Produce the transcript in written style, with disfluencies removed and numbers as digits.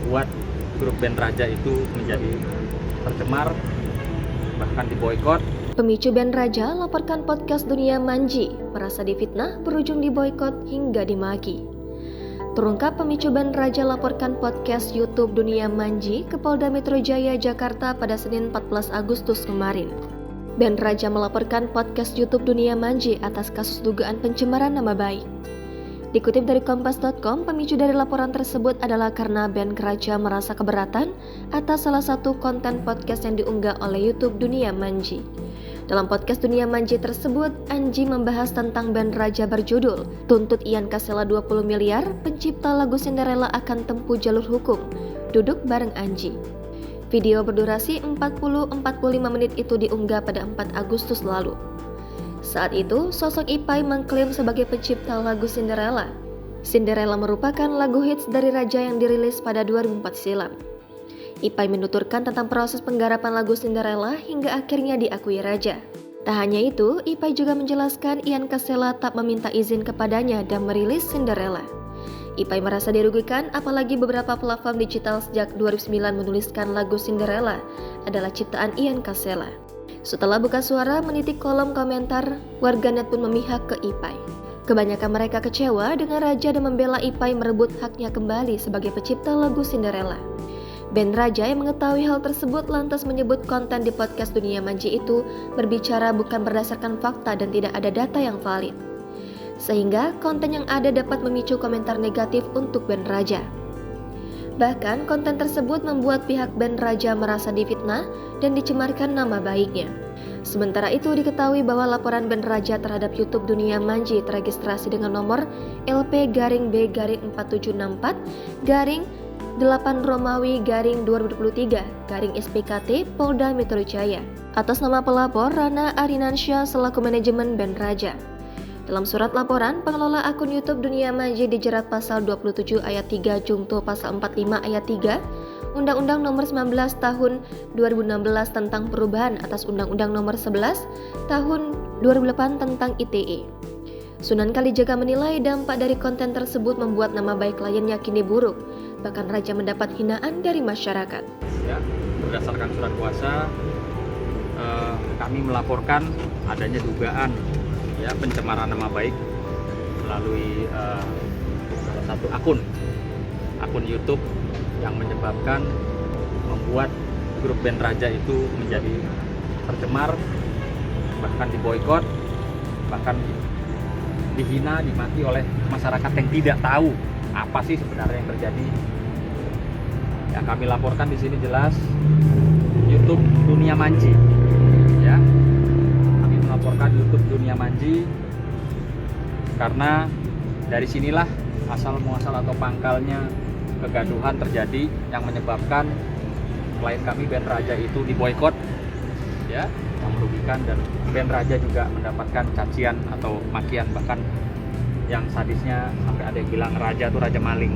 membuat grup band Raja itu menjadi tercemar, bahkan diboikot. Pemicu band Raja laporkan podcast Dunia Manji, merasa difitnah, berujung diboikot hingga dimaki. Terungkap pemicu band Raja laporkan podcast YouTube Dunia Manji ke Polda Metro Jaya, Jakarta pada Senin 14 Agustus kemarin. Band Raja melaporkan podcast YouTube Dunia Manji atas kasus dugaan pencemaran nama baik. Dikutip dari Kompas.com, pemicu dari laporan tersebut adalah karena band Raja merasa keberatan atas salah satu konten podcast yang diunggah oleh YouTube Dunia Manji. Dalam podcast Dunia Manji tersebut, Anji membahas tentang band Raja berjudul Tuntut Ian Kasela 20 miliar, pencipta lagu Cinderella akan tempuh jalur hukum, duduk bareng Anji. Video berdurasi 40-45 menit itu diunggah pada 4 Agustus lalu. Saat itu, sosok Ipai mengklaim sebagai pencipta lagu Cinderella. Cinderella merupakan lagu hits dari Raja yang dirilis pada 2004 silam. Ipai menuturkan tentang proses penggarapan lagu Cinderella hingga akhirnya diakui Raja. Tak hanya itu, Ipai juga menjelaskan Ian Kasela tak meminta izin kepadanya dan merilis Cinderella. Ipai merasa dirugikan apalagi beberapa platform digital sejak 2009 menuliskan lagu Cinderella adalah ciptaan Ian Kasela. Setelah buka suara menitik kolom komentar, warganet pun memihak ke Ipai. Kebanyakan mereka kecewa dengan Raja dan membela Ipai merebut haknya kembali sebagai pencipta lagu Cinderella. Band Raja yang mengetahui hal tersebut lantas menyebut konten di podcast Dunia Manji itu berbicara bukan berdasarkan fakta dan tidak ada data yang valid. Sehingga konten yang ada dapat memicu komentar negatif untuk band Raja. Bahkan konten tersebut membuat pihak band Raja merasa difitnah dan dicemarkan nama baiknya. Sementara itu diketahui bahwa laporan band Raja terhadap YouTube Dunia Manji teregistrasi dengan nomor LP-B-464-8 Romawi-2023-SPKT Polda Metro Jaya atas nama pelapor Rana Arinansyah selaku manajemen band Raja. Dalam surat laporan, pengelola akun YouTube Dunia Manji dijerat pasal 27 ayat 3 Jungto pasal 45 ayat 3 Undang-Undang Nomor 19 Tahun 2016 tentang perubahan atas Undang-Undang Nomor 11 Tahun 2008 tentang ITE. Sunan Kalijaga menilai dampak dari konten tersebut membuat nama baik kliennya kini buruk. Bahkan Raja mendapat hinaan dari masyarakat. Ya, berdasarkan surat kuasa, kami melaporkan adanya dugaan pencemaran nama baik melalui salah satu akun YouTube yang menyebabkan membuat grup band Raja itu menjadi tercemar, bahkan diboikot, bahkan dihina, dimaki oleh masyarakat yang tidak tahu apa sih sebenarnya yang terjadi. Yang kami laporkan di sini jelas YouTube Dunia Manji, ya. Melaporkan YouTube Dunia Manji karena dari sinilah asal muasal atau pangkalnya kegaduhan terjadi yang menyebabkan klien kami band Raja itu diboikot, ya, yang merugikan, dan band Raja juga mendapatkan cacian atau makian, bahkan yang sadisnya sampai ada yang bilang Raja itu raja maling.